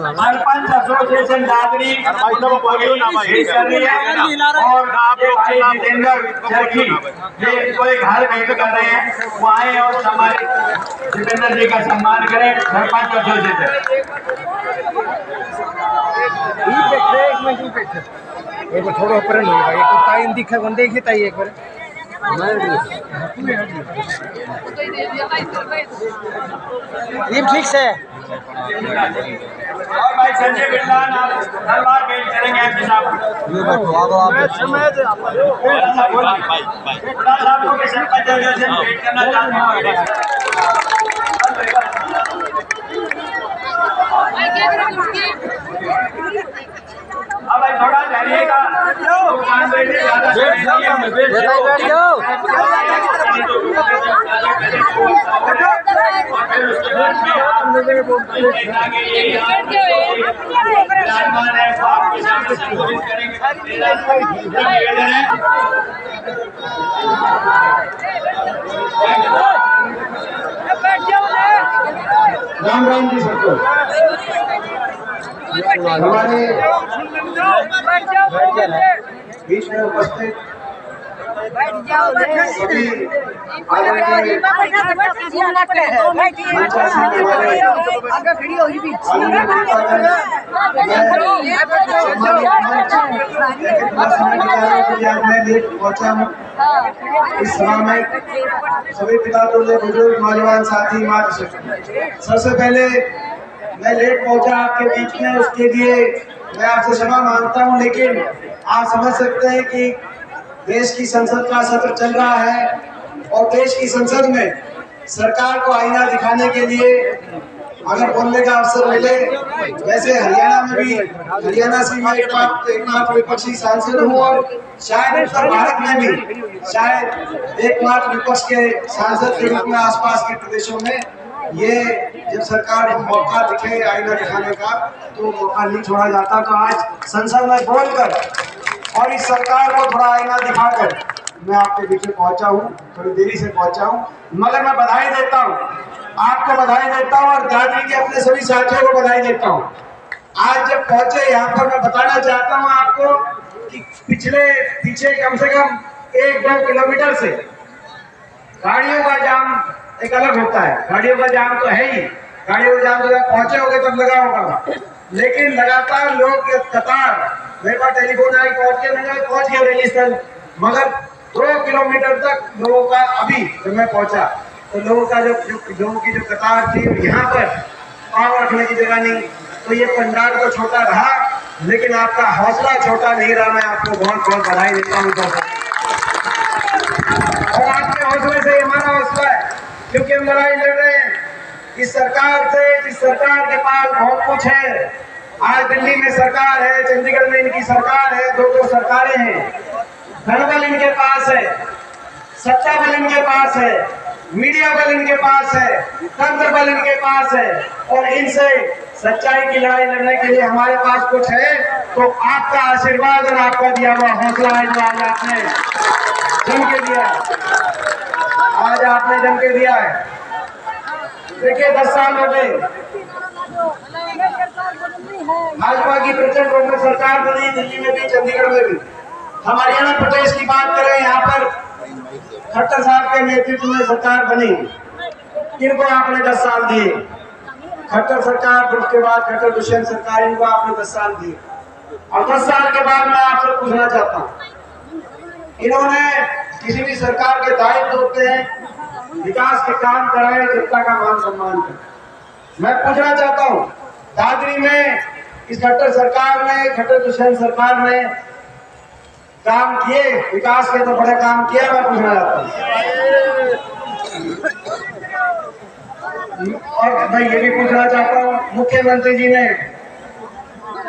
Sarpanch association Dadri और जितेंद्र चरखी ये कोई घर भेंट कर रहे हैं, वो आए और हमारे जितेंद्र जी का सम्मान करें। सरपंच एसोसिएशन एक बार थोड़ा ऊपर नहीं भाई, एक टाइम दिखा बंदे की ताई एक बार ये ठीक से और भाई संजय बिरला दरबार में चलेंगे एमपी साहब ये बैठो आगे आप साहब के सरपंच एसोसिएशन भेंट करना चाहते हैं। अब भाई थोड़ा जाइएगा, बैठ जाओ। राम राम जी सबको। हमारे बीच में उपस्थित सभी पहुंचा हूँ इस सभा में। सभी पिता तुल्य बुजुर्ग नौजवान साथी मातृशक्ति, सबसे पहले मैं लेट पहुंचा आपके बीच में, उसके लिए मैं आपसे क्षमा मांगता हूं। लेकिन आप समझ सकते हैं कि देश की संसद का सत्र चल रहा है और देश की संसद में सरकार को आईना दिखाने के लिए अगर बोलने का अवसर मिले, वैसे हरियाणा में भी, हरियाणा से मैं एकमात्र विपक्षी सांसद हूँ और शायद उत्तर भारत में भी शायद एकमात्र विपक्ष के सांसद के रूप में आसपास के प्रदेशों में ये जब सरकार को मौका दिखे आईना दिखाने का तो मौका नहीं छोड़ा जाता। तो आज संसद में बोलकर और इस सरकार को थोड़ा आईना दिखाकर मैं आपके बीच में पहुंचा हूँ, थोड़ी देरी से पहुंचा हूँ, मगर मैं बधाई देता हूँ, आपको बधाई देता हूँ और दादरी के अपने सभी साथियों को बधाई देता हूँ। आज जब पहुंचे यहाँ पर मैं बताना चाहता हूँ आपको कि पीछे कम से कम 1-2 किलोमीटर से गाड़ियों का जाम एक अलग होता है। गाड़ियों का जाम तो है ही, गाड़ियों का जाम तो जब पहुंचे होगे तब लगा होगा, लेकिन लगातार लोग कतार, मेरे पास टेलीफोन आई पहुंच गया रजिस्टर, मगर 2 किलोमीटर तक लोगों का अभी जब मैं पहुंचा तो लोगों का लोगों की जो कतार थी, यहाँ पर पाँव रखने की जगह नहीं। तो ये पंडाल तो छोटा रहा, लेकिन आपका हौसला छोटा नहीं रहा। मैं आपको बहुत बहुत बधाई देता हूँ। और आपके हौसले से हमारा हौसला है, क्योंकि हम लड़ाई लड़ रहे हैं इस सरकार से, जिस सरकार के पास बहुत कुछ है। आज दिल्ली में सरकार है, चंडीगढ़ में इनकी सरकार है, 2 सरकारें हैं। धनबल इनके पास है, सत्ता बल इनके पास है, मीडिया बल इनके पास है, तंत्र बल इनके पास है, और इनसे सच्चाई की लड़ाई लड़ने के लिए हमारे पास कुछ है। तो आपका आशीर्वाद और आपका दिया हुआ हौसला है जो आज आपने जम के दिया है, आज आपने जम के दिया है। देखिए 10 साल हो गए, भाजपा की प्रचंड बहुमत सरकार बनी, दिल्ली में भी, चंडीगढ़ में भी। हम हरियाणा प्रदेश की बात करें, यहाँ पर खट्टर साहब के नेतृत्व में सरकार बनी। इनको आपने 10 साल दिए, खट्टर सरकार, फिर उसके बाद खट्टर दुष्यंत सरकार, इनको आपने 10 साल दिए। और 10 साल के बाद मैं आपसे पूछना चाहता हूँ, इन्होंने किसी भी सरकार के दायित्व होते हैं, विकास के काम कराए, जनता का मान सम्मान करें। मैं पूछना चाहता हूँ, दादरी में इस खट्टर सरकार ने, खट्टर दुष्यंत सरकार ने काम किए, विकास के तो बड़े काम किया। मैं पूछना चाहता हूँ, और मैं ये भी पूछना चाहता हूँ, मुख्यमंत्री जी ने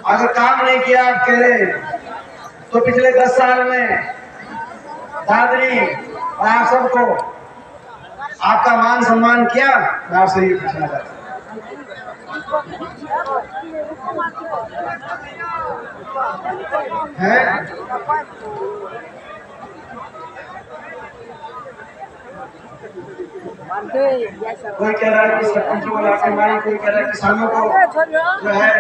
अगर काम नहीं किया अकेले, तो पिछले 10 साल में दादरी और आप सबको आपका मान सम्मान किया? मैं आपसे ये पूछना चाहता हूँ। है कोई कह रहा है कि सरपंचों को लाके मारी, कोई कह रहा है किसानों को जो है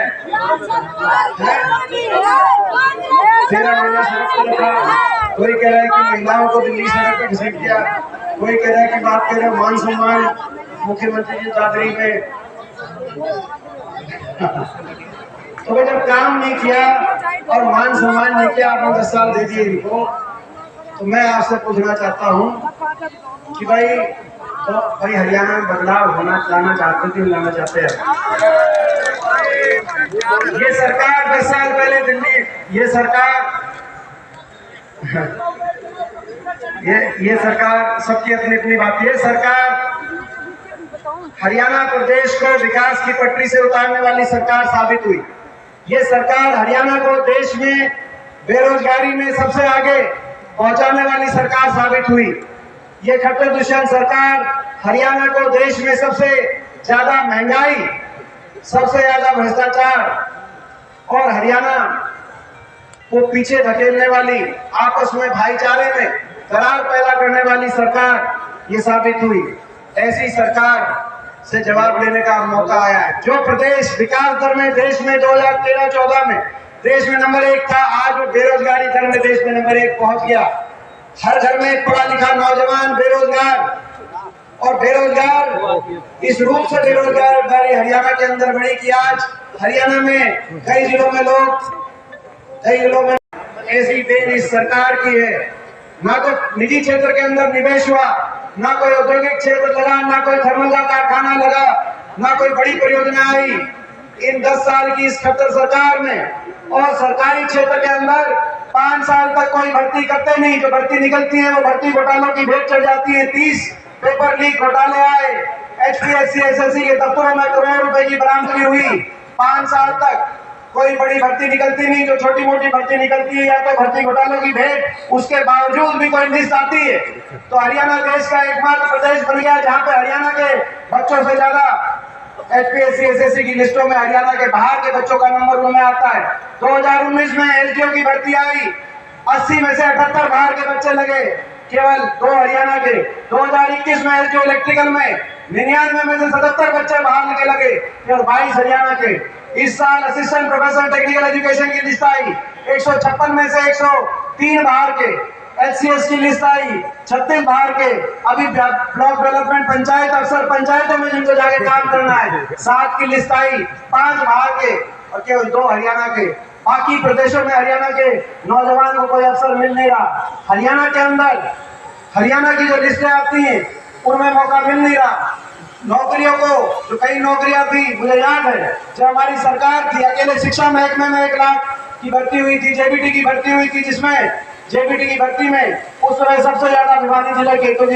13 महीना सड़क पर रखा, कोई कह रहा है कि महिलाओं को दिल्ली सड़क पर घसीट दिया, कोई कह रहा है कि बात कह रहे हो मान सम्मान मुख्यमंत्री की चादरी में। तो भाई जब काम नहीं किया और मान सम्मान नहीं किया, आपने 10 साल दे दिए इनको, तो मैं आपसे पूछना चाहता हूँ कि भाई हरियाणा में बदलाव होना लाना चाहते थे, लाना चाहते हैं। ये सरकार 10 साल पहले दिल्ली, ये सरकार सबकी अपनी अपनी बात। ये सरकार हरियाणा प्रदेश को विकास की पटरी से उतारने वाली सरकार साबित हुई। ये सरकार हरियाणा को देश में बेरोजगारी में सबसे आगे पहुंचाने वाली सरकार साबित हुई। ये खट्टर दुष्यंत सरकार हरियाणा को देश में सबसे ज्यादा महंगाई, सबसे ज्यादा भ्रष्टाचार और हरियाणा को पीछे धकेलने वाली, आपस में भाईचारे में दरार पैदा करने वाली सरकार ये साबित हुई। ऐसी सरकार से जवाब लेने का मौका आया है। जो प्रदेश विकास दर में देश में 2013-14 में देश में नंबर 1 था, आज वो बेरोजगारी दर में देश में नंबर 1 पहुंच गया। हर घर में एक पढ़ा लिखा नौजवान बेरोजगार, और बेरोजगार इस रूप से बेरोजगारी हरियाणा के अंदर बढ़ी कि आज हरियाणा में कई जिलों में ऐसी देन इस सरकार की है। ना तो निजी क्षेत्र के अंदर निवेश हुआ, ना कोई औद्योगिक क्षेत्र लगा, ना कोई थर्मल का कारखाना लगा, ना कोई बड़ी परियोजना आई इन 10 साल की इस खट्टर सरकार में। और सरकारी क्षेत्र के अंदर 5 साल तक कोई भर्ती करते नहीं, जो भर्ती निकलती है वो भर्ती घोटालों की भेंट चढ़ जाती है। 30 पेपर लीक घोटाले आए, HPSC SSC के दफ्तरों में करोड़ों रुपए की बरामदगी हुई। 5 साल तक कोई बड़ी भर्ती निकलती नहीं, जो छोटी मोटी भर्ती निकलती है या तो भर्ती घोटालों की भेंट, उसके बावजूद भी कोई लिस्ट आती है। तो हरियाणा देश का एकमात्र प्रदेश बन गया जहां पे हरियाणा के बच्चों से ज्यादा HPSC SSC की लिस्टों में हरियाणा के बाहर के बच्चों का नंबर उनमें आता है। 2019 में LTO की भर्ती आई, 80 में से 78 बाहर के बच्चे लगे, केवल 2 हरियाणा के। 2021 में LTO इलेक्ट्रिकल में 99 में से 77 बच्चे बाहर के लगे, केवल 22 हरियाणा के। इस साल असिस्टेंट प्रोफेसर टेक्निकल एजुकेशन की लिस्ट आई, 156 में से 103 बाहर के। HCS की लिस्ट आई, 36 बाहर के। अभी ब्लॉक डेवलपमेंट पंचायत अफसर पंचायतों में जिनको जाके काम करना है, 7 की लिस्ट आई, 5 बाहर के और केवल 2 हरियाणा के। बाकी प्रदेशों में हरियाणा के नौजवान को कोई अवसर मिल नहीं रहा। हरियाणा के अंदर हरियाणा की जो लिस्टें आती हैं उनमें मौका मिल नहीं रहा। नौकरियों को, जो कई नौकरियां थी, मुझे याद है जब हमारी सरकार थी, अकेले शिक्षा महकमे में 1 लाख की भर्ती हुई थी, JBT की भर्ती हुई थी, जिसमें JBT की भर्ती में उस समय सबसे ज्यादा भिवानी जिले के, तो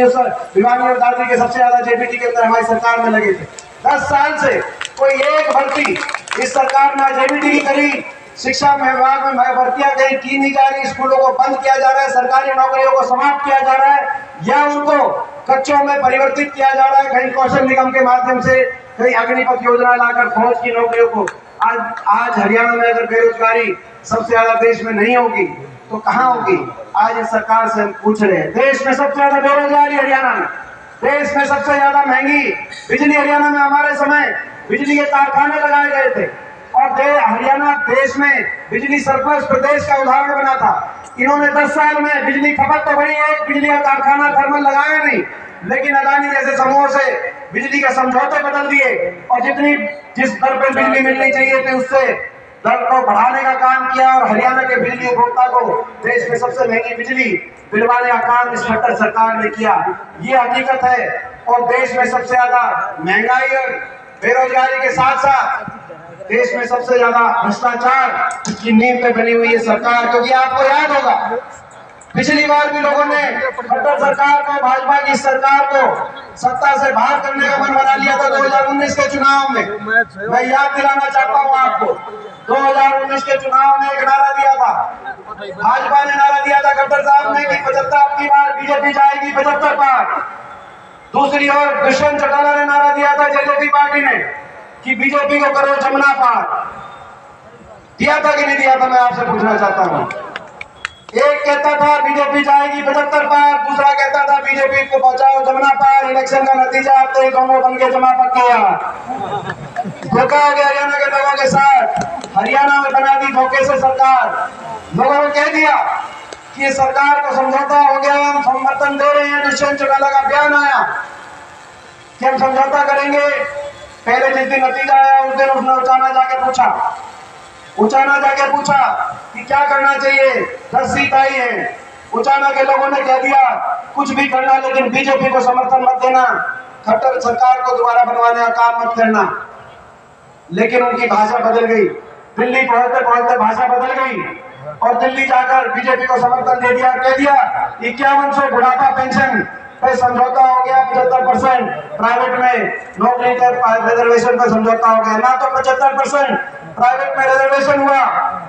भिवानी और दादरी के सबसे ज्यादा JBT के अंदर हमारी सरकार में लगे थे। 10 साल से कोई एक भर्ती इस सरकार ने JBT की करी, शिक्षा विभाग में भर्तियां कहीं की नहीं जा रही, स्कूलों को बंद किया जा रहा है, सरकारी नौकरियों को समाप्त किया जा रहा है या उनको कच्चों में परिवर्तित किया जा रहा है, कहीं कौशल निगम के माध्यम से, कहीं अग्निपथ योजना लाकर फौज की नौकरियों को। आज हरियाणा में अगर बेरोजगारी सबसे ज्यादा देश में नहीं होगी तो कहाँ होगी? आज इस सरकार से हम पूछ रहे हैं। देश में सबसे ज्यादा बेरोजगारी हरियाणा में, देश में सबसे ज्यादा महंगी बिजली हरियाणा में। हमारे समय बिजली के कारखाने लगाए गए थे और हरियाणा देश में बिजली सरप्लस प्रदेश का उदाहरण बना था। इन्होंने 10 साल में बिजली खपत तो बढ़ी, एक बिजली का कारखाना थर्मल लगाया नहीं, लेकिन अदानी जैसे समूह से बिजली के समझौते बदल दिए और जिस दर पर बिजली मिलनी चाहिए थी उससे दर को बढ़ाने का काम किया और हरियाणा के बिजली उपभोक्ता को देश में सबसे महंगी बिजली दिलवाने का काम इस खट्टर सरकार ने किया। ये हकीकत है। और देश में सबसे ज्यादा महंगाई और बेरोजगारी के साथ साथ देश में सबसे ज्यादा भ्रष्टाचार की नींव पे बनी हुई है सरकार। क्योंकि आपको याद होगा पिछली बार भी लोगों ने खट्टर सरकार को, भाजपा की सरकार को सत्ता से बाहर करने का मन बना लिया था 2019 के चुनाव में। मैं याद दिलाना चाहता हूं आपको, 2019 के चुनाव में एक नारा दिया था, भाजपा ने नारा दिया था खट्टर साहब ने कि 75 की बार बीजेपी जाएगी 75 पार। दूसरी ओर दुष्यंत चौटाला ने नारा दिया था जेजेपी पार्टी ने कि बीजेपी को करो जमुना पार। दिया था कि नहीं दिया था? मैं आपसे पूछना चाहता हूं। एक कहता था बीजेपी जाएगी 75 पार, दूसरा कहता था बीजेपी को पहुंचाओ जमुना पार। इलेक्शन का नतीजा अब तो दोनों बन के जमा पक गया। धोखा हो गया हरियाणा के लोगों के साथ। हरियाणा में बना दी धोखे से सरकार। लोगों को कह दिया कि ये सरकार को समझौता हो गया, हम समर्थन दे रहे हैं। दुष्यंत चौटाला का बयान आया कि हम समझौता करेंगे। पहले जिस दिन नतीजा आया उस दिन उसने उचाना जाके पूछा कि क्या करना चाहिए, 10 सीट आई है। उचाना के लोगों ने कह दिया कुछ भी करना लेकिन बीजेपी को समर्थन मत देना, खट्टर सरकार को दोबारा बनवाने का काम मत करना। लेकिन उनकी भाषा बदल गई। दिल्ली पहुंचते पहुंचते भाषा बदल गई और दिल्ली जाकर बीजेपी को समर्थन दे दिया। कह दिया 5100 बुढ़ापा पेंशन पे समझौता हो गया, 75% प्राइवेट में नौकरी के रिजर्वेशन पर समझौता हो गया। ना तो 75% प्राइवेट में रिजर्वेशन हुआ,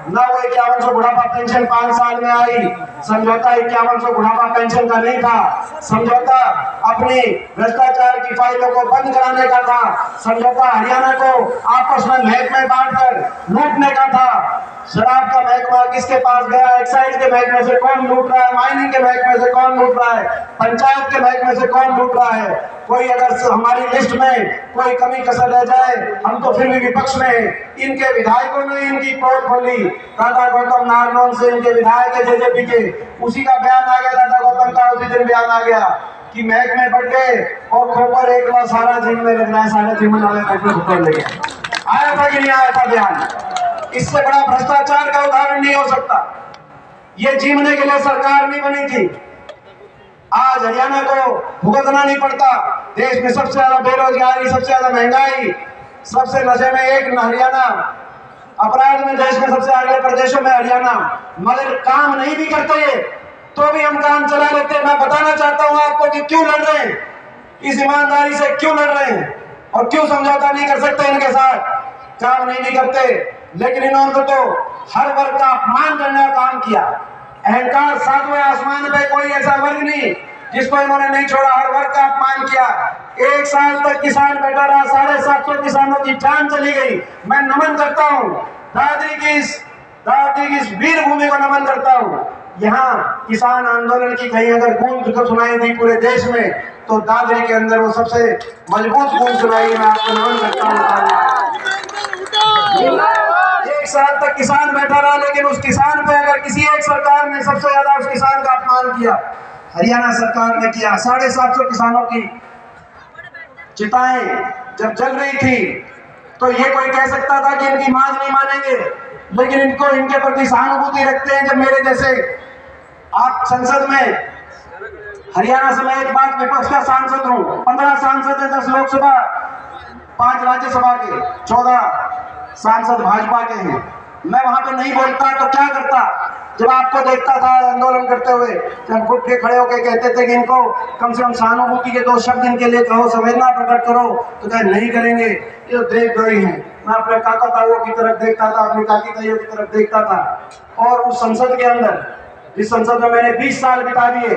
ना वो 5100 बुढ़ापा पेंशन 5 साल में आई। समझौता 5100 बुढ़ापा पेंशन का नहीं था। समझौता अपनी भ्रष्टाचार की फाइलों को बंद कराने का था। समझौता हरियाणा को आपस में महकमे बांटकर लूटने का था। शराब का महकमा किसके पास गया, एक्साइज के महकमे से कौन लूट रहा है, माइनिंग के महकमे से कौन लूट रहा है, पंचायत के महकमे से कौन लूट रहा है। कोई अगर हमारी लिस्ट में कोई कमी कसर रह जाए, हम तो फिर भी विपक्ष में। इनके विधायकों ने इनकी पोल खोली। दादा गौतम नारनौल से इनके विधायक है जेजेपी के, उसी का बयान आ गया। दादा गौतम का उसी दिन बयान आ गया कि महकमे बढ़ गए और खोपर एक लाख सारा जिम में लगना है, 3.5 वाले महकमे खोपर ले गया। आया था कि नहीं आया था बयान? इससे बड़ा भ्रष्टाचार का उदाहरण नहीं हो सकता। ये जीवने के लिए सरकार नहीं बनी थी। आज हरियाणा को भुगतना नहीं पड़ता। देश में सबसे ज्यादा बेरोजगारी, सबसे ज्यादा महंगाई, सबसे नशे में एक हरियाणा, अपराध में देश में सबसे आगे प्रदेशों में हरियाणा। मगर काम नहीं भी करते तो भी हम काम चला लेते। मैं बताना चाहता हूं आपको कि क्यों लड़ रहे हैं, इस ईमानदारी से क्यों लड़ रहे हैं और क्यों समझौता नहीं कर सकते इनके साथ। काम नहीं करते, लेकिन इन्होंने तो हर वर्ग का अपमान करने का काम किया। अहंकार 7वें आसमान पे कोई ऐसा वर्ग नहीं जिसको इन्होंने नहीं छोड़ा, हर वर्ग का अपमान किया। 1 साल तक किसान बैठा रहा, 750 किसानों की जान चली गई। मैं नमन करता हूँ दादरी की इस वीर भूमि को नमन करता हूँ। यहाँ किसान आंदोलन की कहीं अगर गूंज सुनाई दी पूरे देश में, तो दादरी के अंदर वो सबसे मजबूत गूंज सुनाई। मैं आपको नमन करता हूँ। 1 साल तक किसान बैठा रहा, लेकिन उस किसान पे अगर किसी एक सरकार ने सबसे ज्यादा उस किसान का अपमान किया, हरियाणा सरकार ने किया। 750 किसानों की चिताएं जब जल रही थी तो ये कोई कह सकता था कि इनकी मांग नहीं मानेंगे, लेकिन इनको इनके प्रति सहानुभूति रखते हैं। जब मेरे जैसे आप संसद में, हरियाणा से मैं एक बात विपक्ष का सांसद हूँ, 15 सांसद है, 10 लोकसभा, 5 राज्यसभा के, 14 सांसद भाजपा के हैं। मैं वहां पे नहीं बोलता तो क्या करता? जब आपको देखता था आंदोलन करते हुए, जब घुट के खड़े होकर कहते थे कि इनको कम से कम सहानुभूति के 2 शब्द इनके लिए कहो, संवेदना प्रकट करो, तो क्या नहीं करेंगे, ये देख गई है। मैं अपने काका ताऊ की तरफ देखता था, अपनी काकी ताइयों की तरफ देखता था। और उस संसद के अंदर, जिस संसद में मैंने 20 साल बिता दिए,